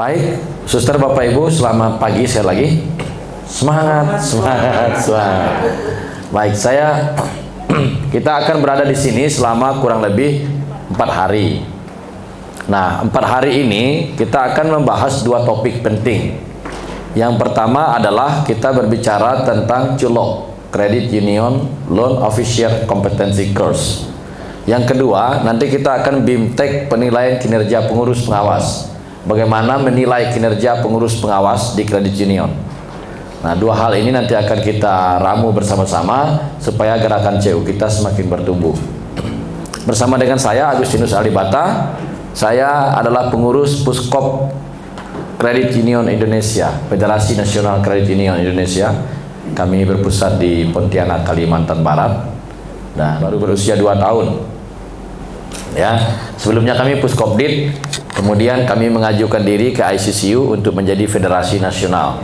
Baik, suster, bapak, ibu, selamat pagi sekali lagi. Semangat, semangat, semangat. Baik, kita akan berada di sini selama kurang lebih 4 hari. Nah, 4 hari ini kita akan membahas 2 topik penting. Yang pertama adalah kita berbicara tentang CULOC, Credit Union Loan Officer Competency Course. Yang kedua, nanti kita akan BIMTEK penilaian kinerja pengurus pengawas. Bagaimana menilai kinerja pengurus pengawas di Credit Union. Nah, 2 hal ini nanti akan kita ramu bersama-sama supaya gerakan CU kita semakin bertumbuh. Bersama dengan saya, Agustinus Alibata, saya adalah pengurus Puskop Credit Union Indonesia, Federasi Nasional Credit Union Indonesia. Kami berpusat di Pontianak, Kalimantan Barat, dan baru berusia 2 tahun. Ya, sebelumnya kami Puskopdit, kemudian kami mengajukan diri ke ICCU untuk menjadi federasi nasional.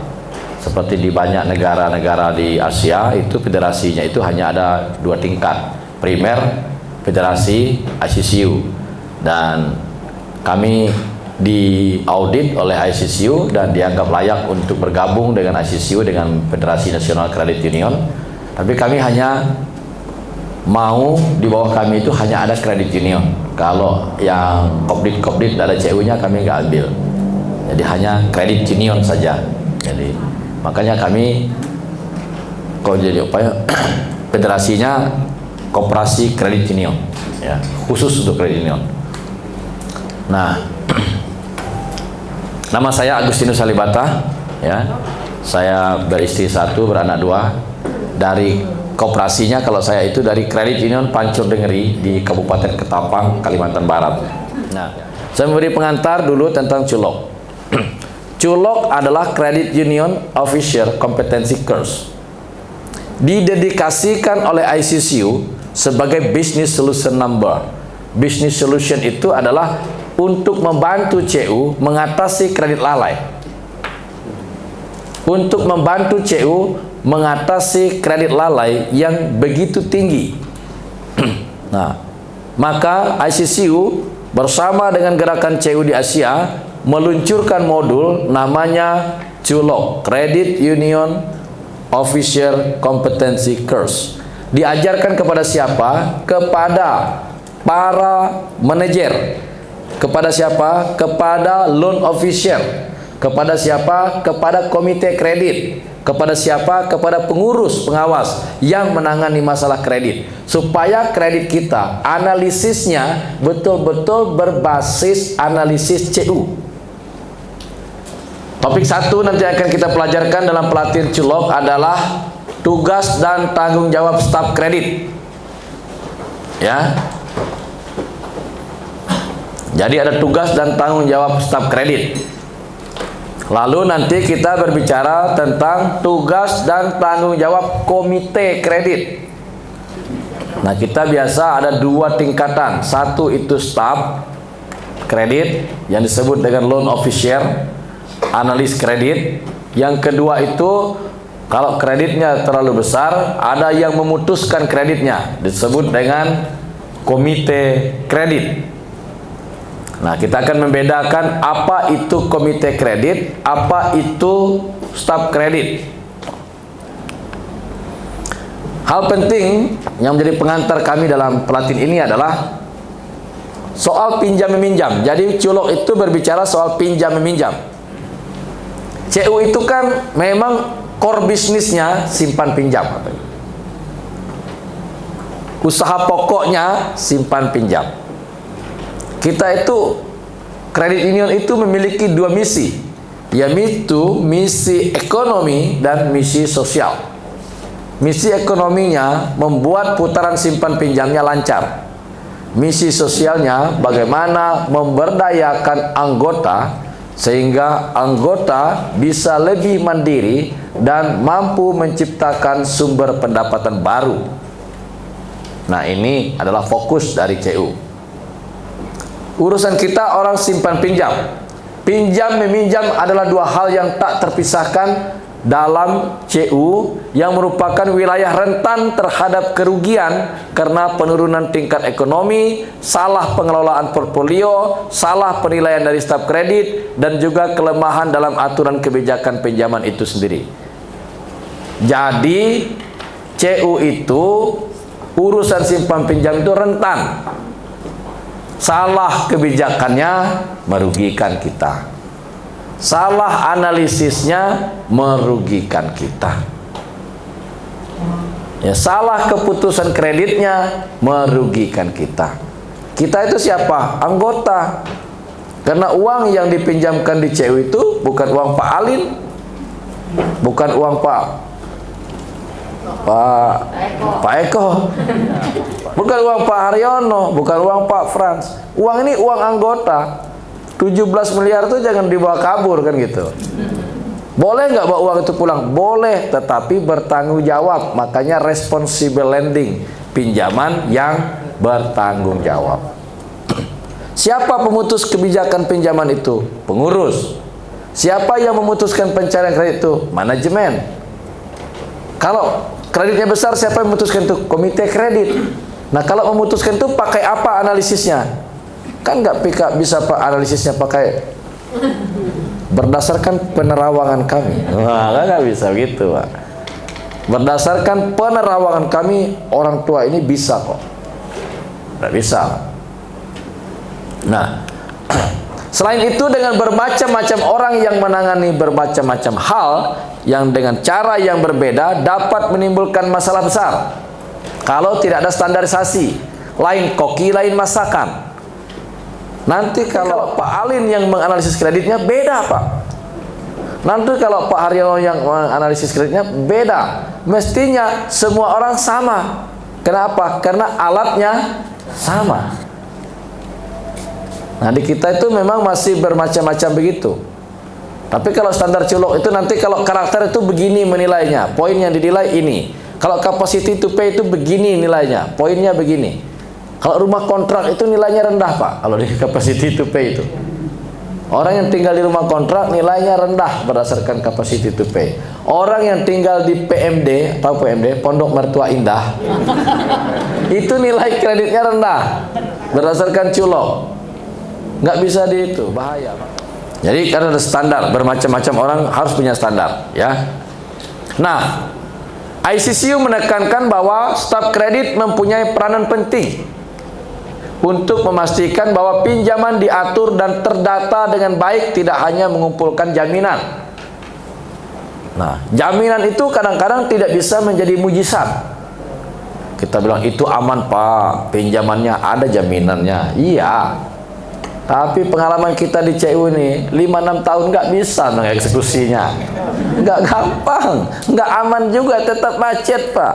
Seperti di banyak negara-negara di Asia, itu federasinya itu hanya ada 2 tingkat, primer, federasi, ICCU. Dan kami diaudit oleh ICCU dan dianggap layak untuk bergabung dengan ICCU, dengan Federasi Nasional Credit Union. Tapi kami hanya mau di bawah kami itu hanya ada Credit Union. Kalau yang kopdit ada CU-nya kami nggak ambil. Jadi hanya Credit Union saja. Jadi makanya kami federasinya Koperasi Credit Union, ya, khusus untuk Credit Union. Nah, nama saya Agustinus Alibata, ya. Saya beristri 1, beranak 2. Dari koperasinya, kalau saya itu dari Credit Union Pancur Dengeri di Kabupaten Ketapang, Kalimantan Barat. Nah, saya memberi pengantar dulu tentang CULOC. CULOC adalah Credit Union Officer Competency Course. Didedikasikan oleh ICCU sebagai Business Solution Number. Business Solution itu adalah untuk membantu CU mengatasi kredit lalai. Untuk membantu CU mengatasi kredit lalai yang begitu tinggi. Nah, maka ICCU bersama dengan gerakan CU di Asia meluncurkan modul namanya CULOC, Credit Union Officer Competency Course. Diajarkan kepada siapa? Kepada para manajer. Kepada siapa? Kepada loan officer. Kepada siapa? Kepada komite kredit. Kepada siapa? Kepada pengurus pengawas yang menangani masalah kredit. Supaya kredit kita, analisisnya betul-betul berbasis analisis CU. Topik 1 nanti akan kita pelajarkan dalam pelatihan CULOC adalah tugas dan tanggung jawab staf kredit. Ya. Jadi ada tugas dan tanggung jawab staf kredit. Lalu nanti kita berbicara tentang tugas dan tanggung jawab komite kredit. Nah, kita biasa ada 2 tingkatan. 1 itu staf kredit yang disebut dengan loan officer, analis kredit. Yang kedua itu kalau kreditnya terlalu besar, ada yang memutuskan kreditnya, disebut dengan komite kredit. Nah, kita akan membedakan apa itu komite kredit, apa itu staf kredit. Hal penting yang menjadi pengantar kami dalam pelatihan ini adalah soal pinjam meminjam. Jadi CULOC itu berbicara soal pinjam meminjam. CU itu kan memang core bisnisnya simpan pinjam. Usaha pokoknya simpan pinjam. Kita itu Credit Union itu memiliki 2 misi, yaitu misi ekonomi dan misi sosial. Misi ekonominya membuat putaran simpan pinjamnya lancar. Misi sosialnya bagaimana memberdayakan anggota sehingga anggota bisa lebih mandiri dan mampu menciptakan sumber pendapatan baru. Nah, ini adalah fokus dari CU. Urusan kita orang simpan pinjam. Pinjam meminjam adalah 2 hal yang tak terpisahkan dalam CU yang merupakan wilayah rentan terhadap kerugian karena penurunan tingkat ekonomi, salah pengelolaan portfolio, salah penilaian dari staf kredit, dan juga kelemahan dalam aturan kebijakan pinjaman itu sendiri. Jadi CU itu urusan simpan pinjam itu rentan. Salah kebijakannya merugikan kita. Salah analisisnya merugikan kita. Ya, salah keputusan kreditnya merugikan kita. Kita itu siapa? Anggota. Karena uang yang dipinjamkan di CU itu bukan uang Pak Alin, bukan uang Pak Eko, bukan uang Pak Haryono, bukan uang Pak Frans. Uang ini uang anggota. 17 miliar itu jangan dibawa kabur kan gitu. Boleh nggak bawa uang itu pulang? Boleh, tetapi bertanggung jawab. Makanya responsible lending, pinjaman yang bertanggung jawab. Siapa pemutus kebijakan pinjaman itu? Pengurus. Siapa yang memutuskan pencairan kredit itu? Manajemen. Kalau kreditnya besar, siapa yang memutuskan itu? Komite kredit. Nah, kalau memutuskan itu pakai apa analisisnya? Kan nggak bisa Pak analisisnya pakai berdasarkan penerawangan kami. Wah, nggak bisa gitu, Pak. Berdasarkan penerawangan kami, orang tua ini bisa kok. Nggak bisa. Nah, selain itu dengan bermacam-macam orang yang menangani bermacam-macam hal yang dengan cara yang berbeda dapat menimbulkan masalah besar. Kalau tidak ada standarisasi, lain koki, lain masakan. Nanti kalau Pak Alin yang menganalisis kreditnya beda, Pak. Nanti kalau Pak Haryono yang menganalisis kreditnya beda. Mestinya semua orang sama. Kenapa? Karena alatnya sama. Nah, di kita itu memang masih bermacam-macam begitu. Tapi kalau standar culok itu nanti kalau karakter itu begini menilainya, poin yang dinilai ini. Kalau capacity to pay itu begini nilainya, poinnya begini. Kalau rumah kontrak itu nilainya rendah, Pak. Kalau di capacity to pay itu, orang yang tinggal di rumah kontrak nilainya rendah berdasarkan capacity to pay. Orang yang tinggal di PMD atau PMD, Pondok Mertua Indah, itu nilai kreditnya rendah berdasarkan culok. Nggak bisa di itu, bahaya, Pak. Jadi karena ada standar, bermacam-macam orang harus punya standar, ya. Nah, ICCU menekankan bahwa staf kredit mempunyai peranan penting untuk memastikan bahwa pinjaman diatur dan terdata dengan baik, tidak hanya mengumpulkan jaminan. Nah, jaminan itu kadang-kadang tidak bisa menjadi mujizat. Kita bilang itu aman, Pak, pinjamannya ada jaminannya. Iya. Tapi pengalaman kita di CU ini 5-6 tahun nggak bisa mengeksekusinya. Nggak gampang, nggak aman juga, tetap macet, Pak.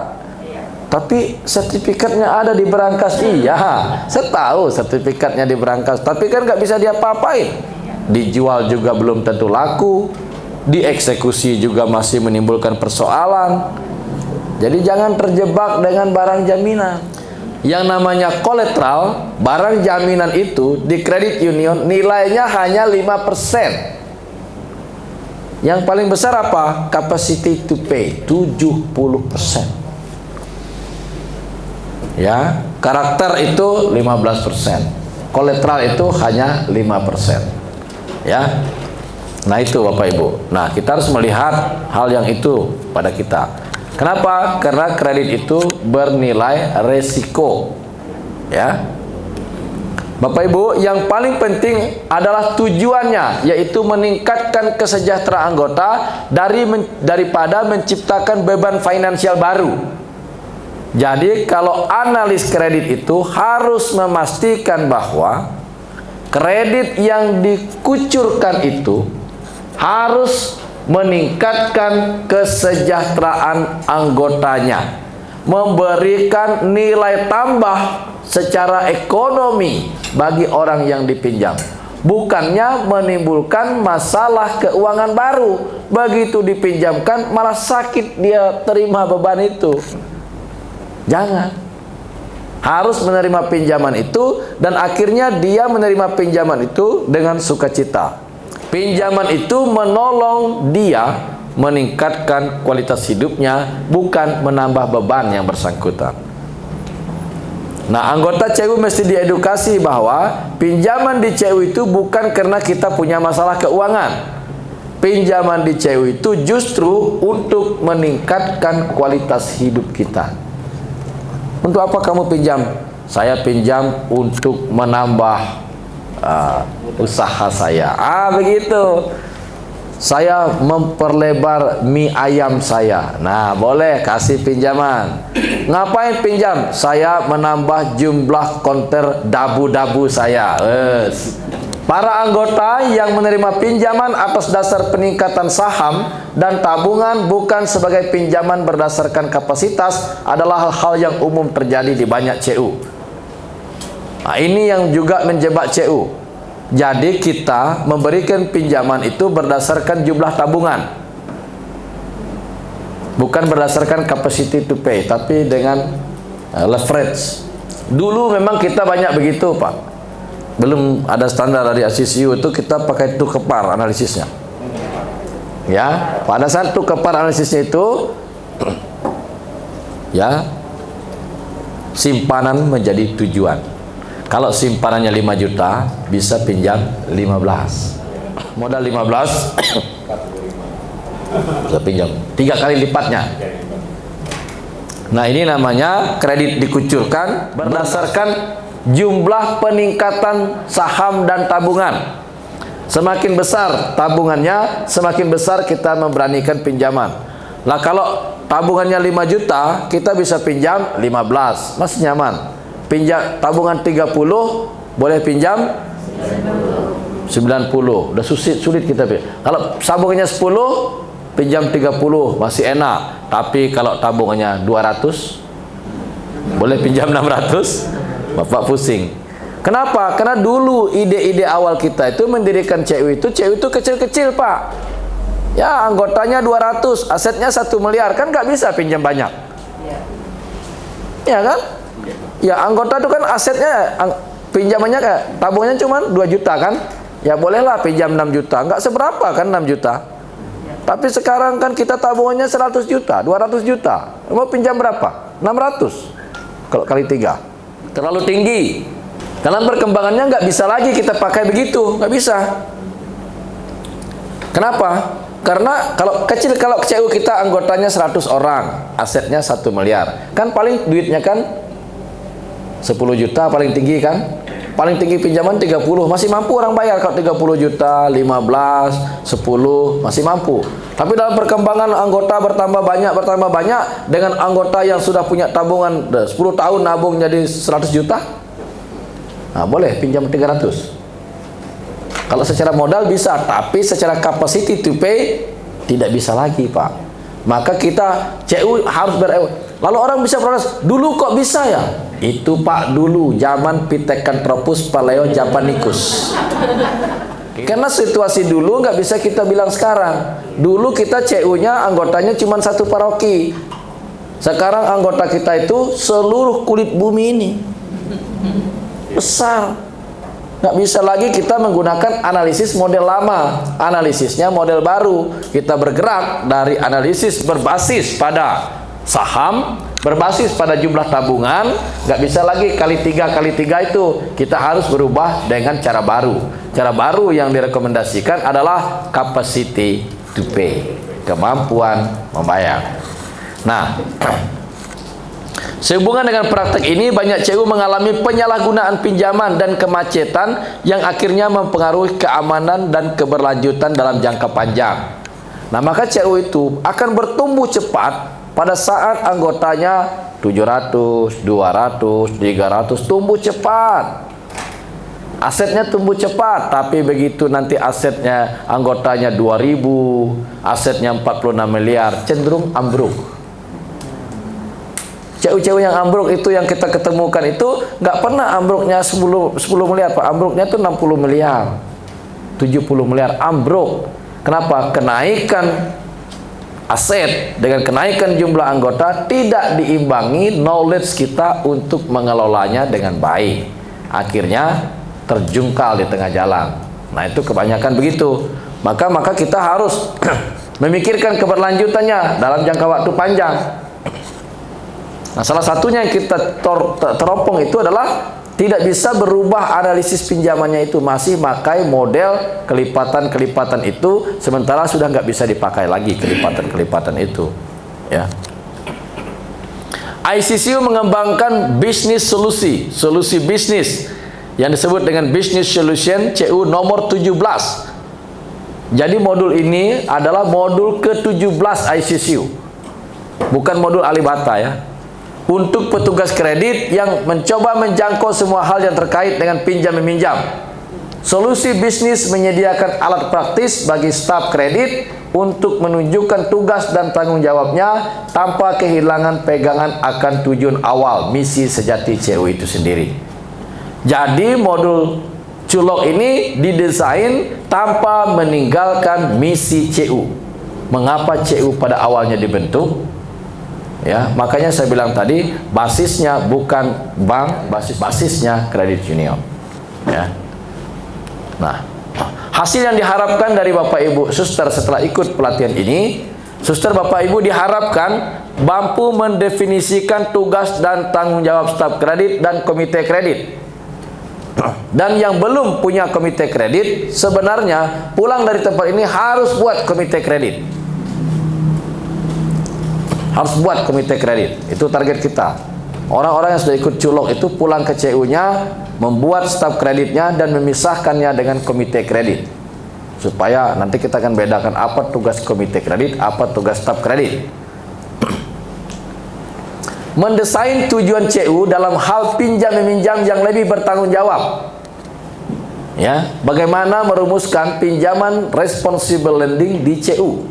Tapi sertifikatnya ada di berangkas. Iya, saya tahu sertifikatnya di berangkas, tapi kan nggak bisa diapa-apain. Dijual juga belum tentu laku, dieksekusi juga masih menimbulkan persoalan. Jadi jangan terjebak dengan barang jaminan. Yang namanya kolateral, barang jaminan itu di kredit union nilainya hanya 5%. Yang paling besar apa? Capacity to pay 70%. Ya, karakter itu 15%, kolateral itu hanya 5%. Ya, nah itu Bapak Ibu. Nah, kita harus melihat hal yang itu pada kita. Kenapa? Karena kredit itu bernilai resiko. Ya, Bapak Ibu, yang paling penting adalah tujuannya, yaitu meningkatkan kesejahteraan anggota daripada menciptakan beban finansial baru. Jadi kalau analis kredit itu harus memastikan bahwa kredit yang dikucurkan itu harus meningkatkan kesejahteraan anggotanya, memberikan nilai tambah secara ekonomi bagi orang yang dipinjam, bukannya menimbulkan masalah keuangan baru. Begitu dipinjamkan malah sakit dia terima beban itu. Jangan. Harus menerima pinjaman itu, dan akhirnya dia menerima pinjaman itu dengan sukacita. Pinjaman itu menolong dia meningkatkan kualitas hidupnya, bukan menambah beban yang bersangkutan. Nah, anggota CU mesti diedukasi bahwa pinjaman di CU itu bukan karena kita punya masalah keuangan. Pinjaman di CU itu justru untuk meningkatkan kualitas hidup kita. Untuk apa kamu pinjam? Saya pinjam untuk menambah usaha saya. Begitu. Saya memperlebar mie ayam saya. Nah, boleh kasih pinjaman. Ngapain pinjam? Saya menambah jumlah konter dabu-dabu saya. Para anggota yang menerima pinjaman atas dasar peningkatan saham dan tabungan bukan sebagai pinjaman berdasarkan kapasitas adalah hal-hal yang umum terjadi di banyak CU. Nah, ini yang juga menjebak CU. Jadi kita memberikan pinjaman itu berdasarkan jumlah tabungan, bukan berdasarkan capacity to pay, tapi dengan leverage. Dulu memang kita banyak begitu, Pak. Belum ada standar dari ACCU itu, kita pakai itu kepar analisisnya. Ya, pada saat itu kepar analisisnya itu, ya, simpanan menjadi tujuan. Kalau simpanannya 5 juta, bisa pinjam 15. Modal 15, bisa pinjam 3 kali lipatnya. Nah, ini namanya kredit dikucurkan berdasarkan jumlah peningkatan saham dan tabungan. Semakin besar tabungannya, semakin besar kita memberanikan pinjaman. Nah, kalau tabungannya 5 juta, kita bisa pinjam 15, masih nyaman. Pinjam tabungan 30, boleh pinjam 90. Udah sulit kita pilih. Kalau tabungannya 10, pinjam 30, masih enak. Tapi kalau tabungannya 200, boleh pinjam 600, Bapak pusing. Kenapa? Karena dulu ide-ide awal kita itu mendirikan CU itu kecil-kecil, Pak. Ya, anggotanya 200, asetnya 1 miliar, kan nggak bisa pinjam banyak. Ya kan? Ya, anggota itu kan asetnya, pinjamannya tabungannya cuma 2 juta kan? Ya bolehlah pinjam 6 juta, nggak seberapa kan 6 juta. Tapi sekarang kan kita tabungannya 100 juta, 200 juta. Mau pinjam berapa? 600. Kalau kali 3. Terlalu tinggi. Dalam perkembangannya nggak bisa lagi kita pakai begitu, nggak bisa. Kenapa? Karena kalau kecil, kalau CU kita anggotanya 100 orang, asetnya 1 miliar. Kan paling duitnya kan 10 juta paling tinggi kan? Paling tinggi pinjaman 30, masih mampu orang bayar. Kalau 30 juta, 15, 10 masih mampu. Tapi dalam perkembangan anggota bertambah banyak dengan anggota yang sudah punya tabungan 10 tahun nabung jadi 100 juta. Nah, boleh pinjam 300. Kalau secara modal bisa, tapi secara capacity to pay tidak bisa lagi, Pak. Maka kita CU harus lalu orang bisa protes, dulu kok bisa ya? Itu, Pak, dulu zaman Pithecanthropus paleojapanicus. Karena situasi dulu nggak bisa kita bilang sekarang. Dulu kita CU-nya anggotanya cuma 1 paroki. Sekarang anggota kita itu seluruh kulit bumi ini. Besar. Nggak bisa lagi kita menggunakan analisis model lama. Analisisnya model baru. Kita bergerak dari analisis berbasis pada saham, berbasis pada jumlah tabungan. Nggak bisa lagi kali 3 itu. Kita harus berubah dengan cara baru. Cara baru yang direkomendasikan adalah capacity to pay, kemampuan membayar. Nah, sehubungan dengan praktek ini, banyak CU mengalami penyalahgunaan pinjaman dan kemacetan yang akhirnya mempengaruhi keamanan dan keberlanjutan dalam jangka panjang. Nah, maka CU itu akan bertumbuh cepat pada saat anggotanya 700, 200, 300, tumbuh cepat. Asetnya tumbuh cepat, tapi begitu nanti asetnya anggotanya 2000, asetnya 46 miliar, cenderung ambruk. CU-CU yang ambruk itu yang kita ketemukan itu nggak pernah ambruknya 10 miliar, Pak. Ambruknya itu 60 miliar, 70 miliar ambruk. Kenapa? Kenaikan aset dengan kenaikan jumlah anggota tidak diimbangi knowledge kita untuk mengelolanya dengan baik. Akhirnya terjungkal di tengah jalan. Nah, itu kebanyakan begitu. Maka kita harus memikirkan keberlanjutannya dalam jangka waktu panjang. Nah, salah satunya yang kita teropong itu adalah tidak bisa berubah analisis pinjamannya itu, masih pakai model kelipatan-kelipatan itu, sementara sudah nggak bisa dipakai lagi kelipatan-kelipatan itu, ya. ICCU mengembangkan bisnis solusi bisnis yang disebut dengan Business Solution CU nomor 17. Jadi modul ini adalah modul ke-17 ICCU, bukan modul Alibata, ya. Untuk petugas kredit yang mencoba menjangkau semua hal yang terkait dengan pinjam meminjam. Solusi bisnis menyediakan alat praktis bagi staf kredit untuk menunjukkan tugas dan tanggung jawabnya tanpa kehilangan pegangan akan tujuan awal misi sejati CU itu sendiri. Jadi modul Culok ini didesain tanpa meninggalkan misi CU. Mengapa CU pada awalnya dibentuk? Ya, makanya saya bilang tadi, basisnya bukan bank, basisnya kredit union. Ya. Nah, hasil yang diharapkan dari Bapak Ibu suster setelah ikut pelatihan ini, suster Bapak Ibu diharapkan mampu mendefinisikan tugas dan tanggung jawab staf kredit dan komite kredit. Dan yang belum punya komite kredit, sebenarnya pulang dari tempat ini harus buat komite kredit. Harus buat komite kredit. Itu target kita. Orang-orang yang sudah ikut Culok itu pulang ke CU-nya, membuat staf kreditnya dan memisahkannya dengan komite kredit. Supaya nanti kita akan bedakan apa tugas komite kredit, apa tugas staf kredit. Mendesain tujuan CU dalam hal pinjam meminjam yang lebih bertanggung jawab. Ya, bagaimana merumuskan pinjaman responsible lending di CU.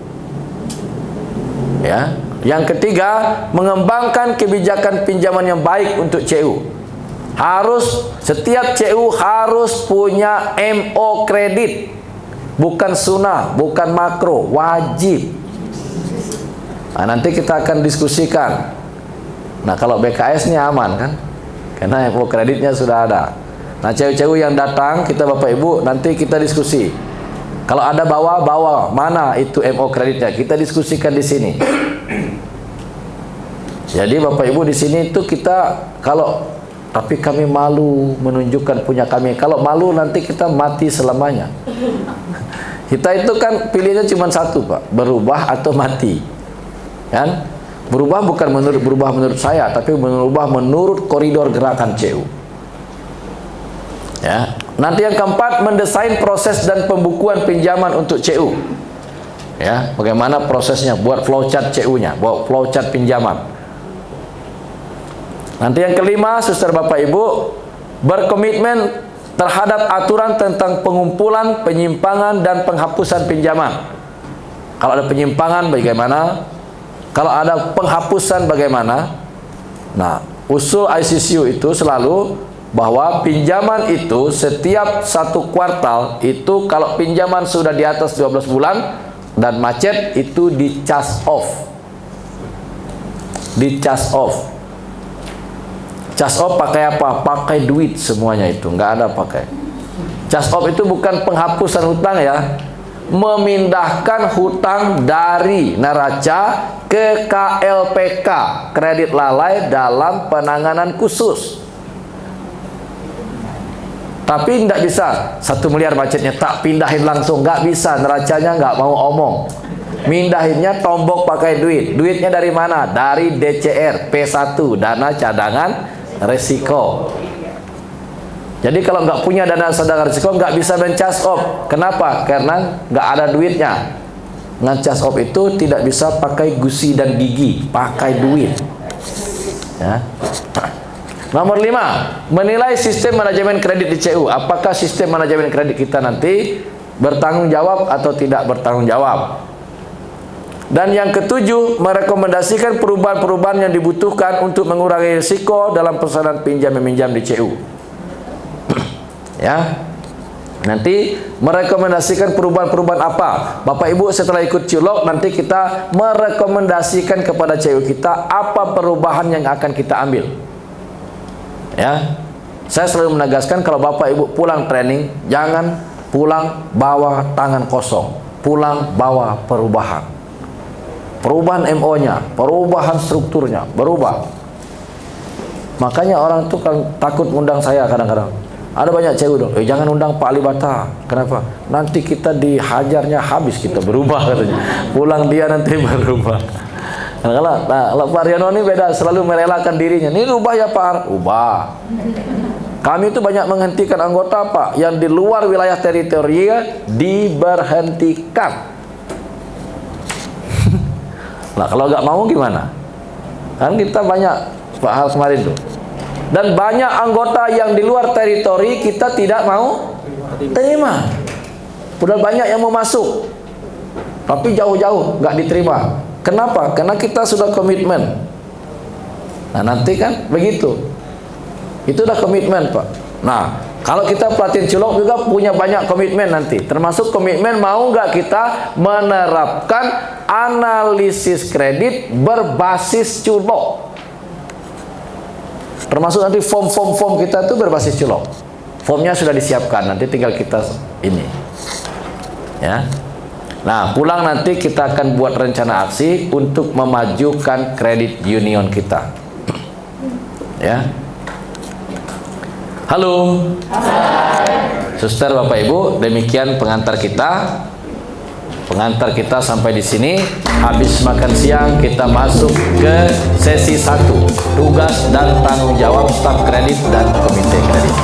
Ya. Yang ketiga, mengembangkan kebijakan pinjaman yang baik untuk CU. Setiap CU harus punya MO kredit. Bukan sunnah, bukan makro, wajib. Nah, nanti kita akan diskusikan. Nah, kalau BKS ini aman kan? Karena MO kreditnya sudah ada. Nah, CU-CU yang datang, kita Bapak Ibu, nanti kita diskusi. Kalau ada bawa mana itu MO kreditnya, kita diskusikan di sini. Jadi Bapak Ibu di sini itu kita tapi kami malu menunjukkan punya kami. Kalau malu nanti kita mati selamanya. Kita itu kan pilihnya cuma satu, Pak, berubah atau mati. Kan? Berubah bukan berubah menurut saya, tapi berubah menurut koridor gerakan CU. Ya. Nanti yang keempat, mendesain proses dan pembukuan pinjaman untuk CU. Ya, bagaimana prosesnya, buat flowchart CU-nya, buat flowchart pinjaman. Nanti yang kelima, suster Bapak Ibu, berkomitmen terhadap aturan tentang pengumpulan, penyimpangan, dan penghapusan pinjaman. Kalau ada penyimpangan bagaimana? Kalau ada penghapusan bagaimana? Nah, usul ICCU itu selalu bahwa pinjaman itu setiap satu kuartal itu kalau pinjaman sudah di atas 12 bulan dan macet itu di charge off. Di charge off. Charge off pakai apa? Pakai duit semuanya itu, nggak ada pakai. Charge off itu bukan penghapusan hutang ya, memindahkan hutang dari neraca ke KLPK, kredit lalai dalam penanganan khusus. Tapi tidak bisa 1 miliar macetnya tak pindahin langsung, nggak bisa, neracanya nggak mau omong. Mindahinnya tombok pakai duit. Duitnya dari mana? Dari DCR P1, dana cadangan resiko. Jadi kalau nggak punya dana cadangan resiko nggak bisa men-charge off. Kenapa? Karena nggak ada duitnya. Nge-charge off itu tidak bisa pakai gusi dan gigi, pakai duit. Ya. Nomor 5, menilai sistem manajemen kredit di CU. Apakah sistem manajemen kredit kita nanti bertanggung jawab atau tidak bertanggung jawab? Dan yang ketujuh, merekomendasikan perubahan-perubahan yang dibutuhkan untuk mengurangi risiko dalam pesanan pinjam meminjam di CU. Ya, nanti merekomendasikan perubahan-perubahan apa? Bapak Ibu setelah ikut Culok nanti kita merekomendasikan kepada CU kita apa perubahan yang akan kita ambil. Ya, saya selalu menegaskan kalau Bapak Ibu pulang training jangan pulang bawa tangan kosong. pulang bawa perubahan. Perubahan MO-nya, perubahan strukturnya, berubah. Makanya orang tuh kan takut undang saya kadang-kadang. Ada banyak cewek dong, jangan undang Pak Alibata. Kenapa? Nanti kita dihajarnya habis, kita berubah katanya. Pulang dia nanti berubah. Kalau Pak Riano ini beda, selalu merelakan dirinya. Ini ubah ya Pak, ubah. Kami itu banyak menghentikan anggota Pak, yang di luar wilayah teritorial diberhentikan. Nah kalau nggak mau gimana? Kan kita banyak Pak hal kemarin tuh. Dan banyak anggota yang di luar teritori kita tidak mau terima. Udah banyak yang mau masuk, tapi jauh-jauh nggak diterima. Kenapa? Karena kita sudah komitmen. Nah nanti kan begitu. Itu udah komitmen Pak. Nah kalau kita pelatihan culok juga punya banyak komitmen nanti. Termasuk komitmen mau nggak kita menerapkan analisis kredit berbasis culok. Termasuk nanti form kita itu berbasis culok. Formnya sudah disiapkan, nanti tinggal kita ini. Ya. Nah, pulang nanti kita akan buat rencana aksi untuk memajukan kredit union kita. Ya. Halo. Suster, Bapak Ibu, demikian pengantar kita. Pengantar kita sampai di sini. Habis makan siang kita masuk ke sesi 1, tugas dan tanggung jawab staf kredit dan komite kredit.